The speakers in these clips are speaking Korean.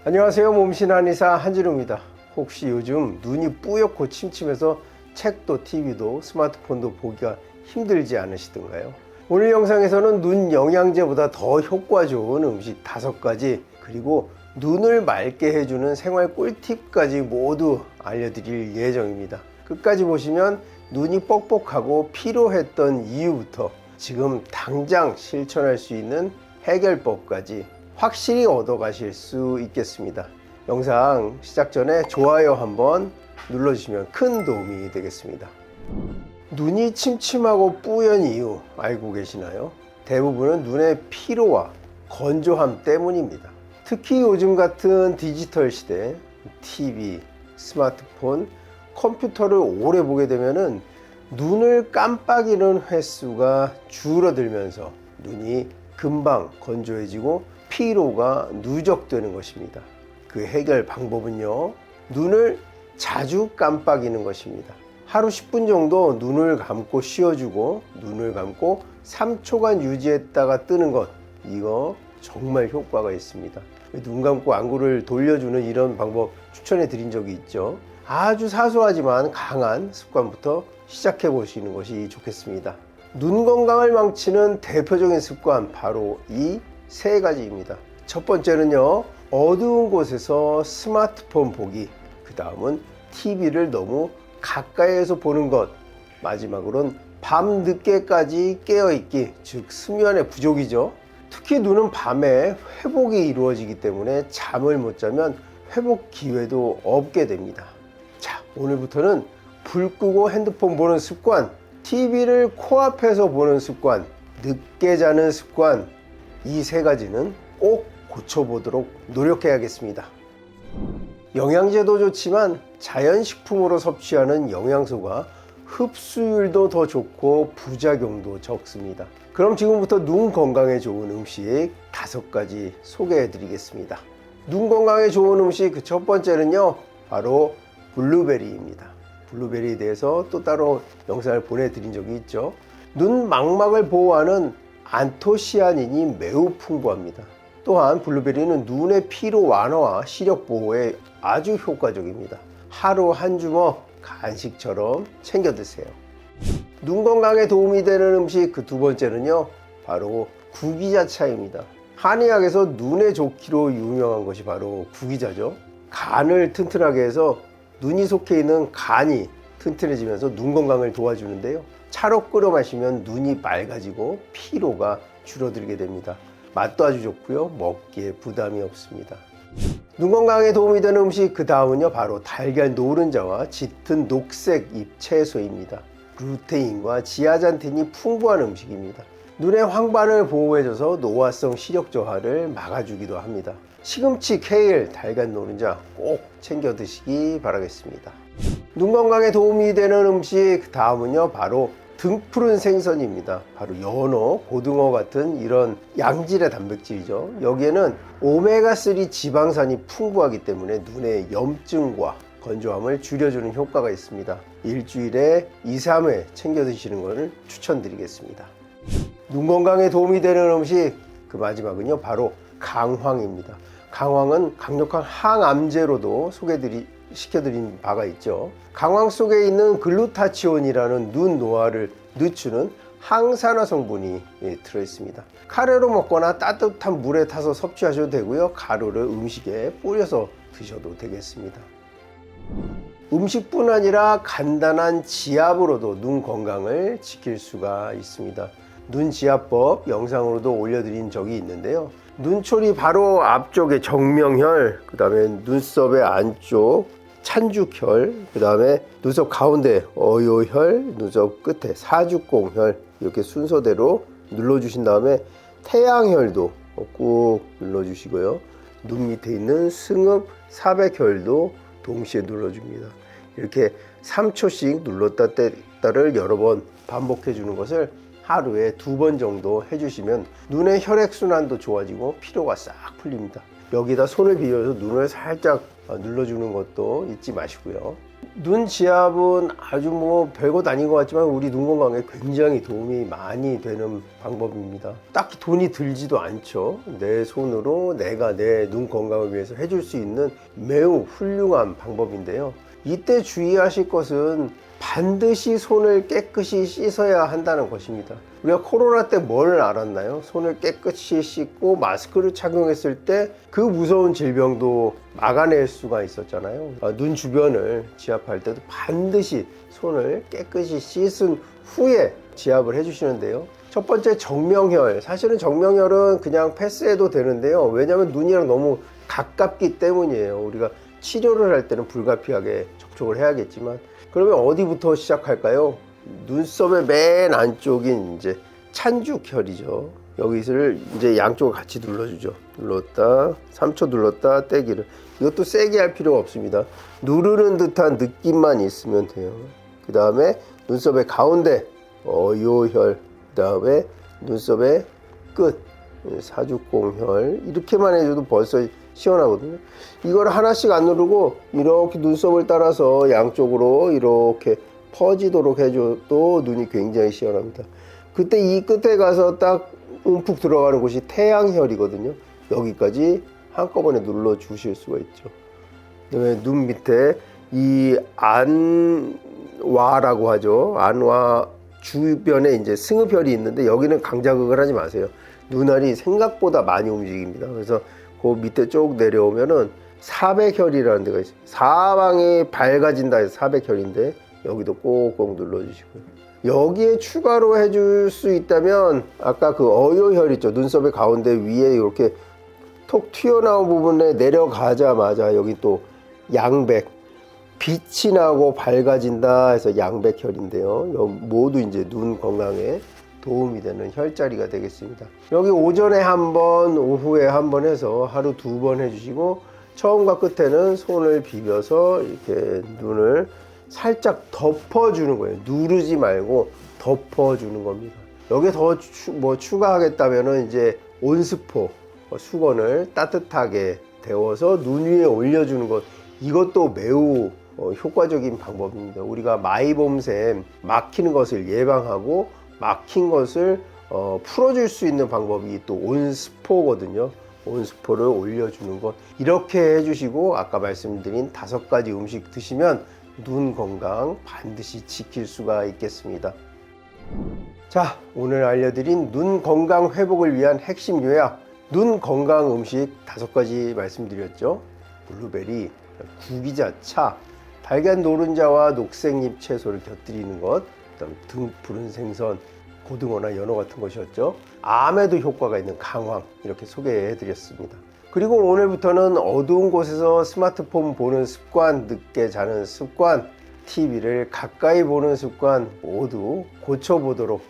안녕하세요. 몸신 한의사 한진우입니다. 혹시 요즘 눈이 뿌옇고 침침해서 책도 TV도 스마트폰도 보기가 힘들지 않으시던가요? 오늘 영상에서는 눈 영양제보다 더 효과 좋은 음식 5가지, 그리고 눈을 맑게 해주는 생활 꿀팁까지 모두 알려드릴 예정입니다. 끝까지 보시면 눈이 뻑뻑하고 피로했던 이유부터 지금 당장 실천할 수 있는 해결법까지 확실히 얻어가실 수 있겠습니다. 영상 시작 전에 좋아요 한번 눌러주시면 큰 도움이 되겠습니다. 눈이 침침하고 뿌연 이유 알고 계시나요? 대부분은 눈의 피로와 건조함 때문입니다. 특히 요즘 같은 디지털 시대, TV, 스마트폰, 컴퓨터를 오래 보게 되면은 눈을 깜빡이는 횟수가 줄어들면서 눈이 금방 건조해지고 피로가 누적되는 것입니다. 그 해결 방법은요, 눈을 자주 깜빡이는 것입니다. 하루 10분 정도 눈을 감고 쉬어주고 눈을 감고 3초간 유지했다가 뜨는 것, 이거 정말 효과가 있습니다. 눈 감고 안구를 돌려주는 이런 방법 추천해 드린 적이 있죠. 아주 사소하지만 강한 습관부터 시작해 보시는 것이 좋겠습니다. 눈 건강을 망치는 대표적인 습관, 바로 이 3가지입니다. 첫 번째는요, 어두운 곳에서 스마트폰 보기, 그 다음은 TV를 너무 가까이에서 보는 것, 마지막으로는 밤 늦게까지 깨어있기, 즉 수면의 부족이죠. 특히 눈은 밤에 회복이 이루어지기 때문에 잠을 못 자면 회복 기회도 없게 됩니다. 자, 오늘부터는 불 끄고 핸드폰 보는 습관, TV를 코앞에서 보는 습관, 늦게 자는 습관, 이 3가지는 꼭 고쳐보도록 노력해야겠습니다. 영양제도 좋지만 자연식품으로 섭취하는 영양소가 흡수율도 더 좋고 부작용도 적습니다. 그럼 지금부터 눈 건강에 좋은 음식 5가지 소개해 드리겠습니다. 눈 건강에 좋은 음식 첫 번째는요, 바로 블루베리입니다. 블루베리에 대해서 또 따로 영상을 보내드린 적이 있죠. 눈 망막을 보호하는 안토시아닌이 매우 풍부합니다. 또한 블루베리는 눈의 피로 완화와 시력 보호에 아주 효과적입니다. 하루 한 주먹 간식처럼 챙겨 드세요. 눈 건강에 도움이 되는 음식 두 번째는요, 바로 구기자차입니다. 한의학에서 눈에 좋기로 유명한 것이 바로 구기자죠. 간을 튼튼하게 해서 눈이 속해 있는 간이 튼튼해지면서 눈 건강을 도와주는데요, 차로 끓여 마시면 눈이 맑아지고 피로가 줄어들게 됩니다. 맛도 아주 좋고요, 먹기에 부담이 없습니다. 눈 건강에 도움이 되는 음식 그 다음은요, 바로 달걀 노른자와 짙은 녹색 잎 채소입니다. 루테인과 지아잔틴이 풍부한 음식입니다. 눈의 황반을 보호해줘서 노화성 시력 저하를 막아주기도 합니다. 시금치, 케일, 달걀 노른자 꼭 챙겨 드시기 바라겠습니다. 눈 건강에 도움이 되는 음식 다음은요, 바로 등푸른 생선입니다. 바로 연어, 고등어 같은 이런 양질의 단백질이죠. 여기에는 오메가3 지방산이 풍부하기 때문에 눈의 염증과 건조함을 줄여주는 효과가 있습니다. 일주일에 2-3회 챙겨 드시는 것을 추천드리겠습니다. 눈 건강에 도움이 되는 음식 그 마지막은요, 바로 강황입니다. 강황은 강력한 항암제로도 시켜드린 바가 있죠. 강황 속에 있는 글루타치온이라는 눈 노화를 늦추는 항산화 성분이 들어있습니다. 카레로 먹거나 따뜻한 물에 타서 섭취하셔도 되고요, 가루를 음식에 뿌려서 드셔도 되겠습니다. 음식뿐 아니라 간단한 지압으로도 눈 건강을 지킬 수가 있습니다. 눈지압법 영상으로도 올려드린 적이 있는데요, 눈초리 바로 앞쪽에 정명혈, 그 다음에 눈썹의 안쪽 찬죽혈, 그 다음에 눈썹 가운데 어요혈, 눈썹 끝에 사죽공혈, 이렇게 순서대로 눌러주신 다음에 태양혈도 꾹 눌러주시고요, 눈 밑에 있는 승읍 사백혈도 동시에 눌러줍니다. 이렇게 3초씩 눌렀다 뗐다를 여러 번 반복해 주는 것을 하루에 2번 정도 해주시면 눈의 혈액순환도 좋아지고 피로가 싹 풀립니다. 여기다 손을 비벼서 눈을 살짝 눌러주는 것도 잊지 마시고요. 눈 지압은 아주 뭐 별것 아닌 것 같지만 우리 눈 건강에 굉장히 도움이 많이 되는 방법입니다. 딱히 돈이 들지도 않죠. 내 손으로 내가 내 눈 건강을 위해서 해줄 수 있는 매우 훌륭한 방법인데요. 이때 주의하실 것은 반드시 손을 깨끗이 씻어야 한다는 것입니다. 우리가 코로나 때 뭘 알았나요? 손을 깨끗이 씻고 마스크를 착용했을 때 그 무서운 질병도 막아낼 수가 있었잖아요. 눈 주변을 지압할 때도 반드시 손을 깨끗이 씻은 후에 지압을 해주시는데요. 첫 번째, 정명혈. 사실은 정명혈은 그냥 패스해도 되는데요. 왜냐하면 눈이랑 너무 가깝기 때문이에요. 우리가 치료를 할 때는 불가피하게 접촉을 해야겠지만, 그러면 어디부터 시작할까요? 눈썹의 맨 안쪽인 이제 찬죽혈이죠. 여기를 이제 양쪽을 같이 눌러주죠. 눌렀다, 3초 눌렀다, 떼기를. 이것도 세게 할 필요가 없습니다. 누르는 듯한 느낌만 있으면 돼요. 그 다음에 눈썹의 가운데 어요혈, 그 다음에 눈썹의 끝 사죽공혈, 이렇게만 해줘도 벌써 시원하거든요. 이걸 하나씩 안 누르고 이렇게 눈썹을 따라서 양쪽으로 이렇게 퍼지도록 해줘도 눈이 굉장히 시원합니다. 그때 이 끝에 가서 딱 움푹 들어가는 곳이 태양혈이거든요. 여기까지 한꺼번에 눌러 주실 수가 있죠. 그다음에 눈 밑에 이 안와라고 하죠. 안와 주변에 이제 승흡혈이 있는데 여기는 강자극을 하지 마세요. 눈알이 생각보다 많이 움직입니다. 그래서 그 밑에 쭉 내려오면은 사백혈이라는 데가 있어요. 사방이 밝아진다 해서 사백혈인데 여기도 꼭꼭 눌러주시고요. 여기에 추가로 해줄 수 있다면 아까 그 어요혈 있죠. 눈썹의 가운데 위에 이렇게 톡 튀어나온 부분에 내려가자마자 여기 또 양백, 빛이 나고 밝아진다 해서 양백혈인데요. 모두 이제 눈 건강에 도움이 되는 혈자리가 되겠습니다. 여기 오전에 한 번, 오후에 한 번 해서 하루 2번 해주시고, 처음과 끝에는 손을 비벼서 이렇게 눈을 살짝 덮어주는 거예요. 누르지 말고 덮어주는 겁니다. 여기에 더 추가하겠다면은 이제 온스포 수건을 따뜻하게 데워서 눈 위에 올려주는 것, 이것도 매우 효과적인 방법입니다. 우리가 마이봄샘, 막히는 것을 예방하고 막힌 것을 풀어줄 수 있는 방법이 또 온스포거든요. 온스포를 올려주는 것, 이렇게 해주시고 아까 말씀드린 5가지 음식 드시면 눈 건강 반드시 지킬 수가 있겠습니다. 자, 오늘 알려드린 눈 건강 회복을 위한 핵심 요약, 눈 건강 음식 5가지 말씀드렸죠. 블루베리, 구기자차, 달걀 노른자와 녹색잎 채소를 곁들이는 것, 그다음 푸른 생선, 고등어나 연어 같은 것이었죠. 암에도 효과가 있는 강황, 이렇게 소개해 드렸습니다. 그리고 오늘부터는 어두운 곳에서 스마트폰 보는 습관, 늦게 자는 습관, TV를 가까이 보는 습관 모두 고쳐보도록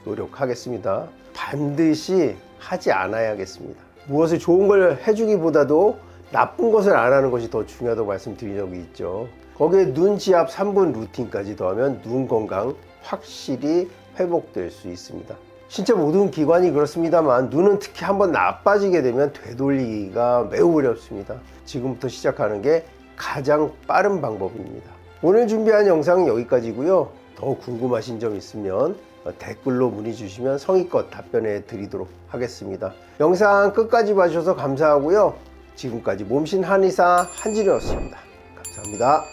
노력하겠습니다. 반드시 하지 않아야겠습니다. 무엇을 좋은 걸 해주기보다도 나쁜 것을 안 하는 것이 더 중요하다고 말씀드린 적이 있죠. 거기에 눈 지압 3분 루틴까지 더하면 눈 건강 확실히 회복될 수 있습니다. 신체 모든 기관이 그렇습니다만 눈은 특히 한번 나빠지게 되면 되돌리기가 매우 어렵습니다. 지금부터 시작하는 게 가장 빠른 방법입니다. 오늘 준비한 영상은 여기까지고요. 더 궁금하신 점 있으면 댓글로 문의 주시면 성의껏 답변해 드리도록 하겠습니다. 영상 끝까지 봐주셔서 감사하고요. 지금까지 몸신 한의사 한진이었습니다. 감사합니다.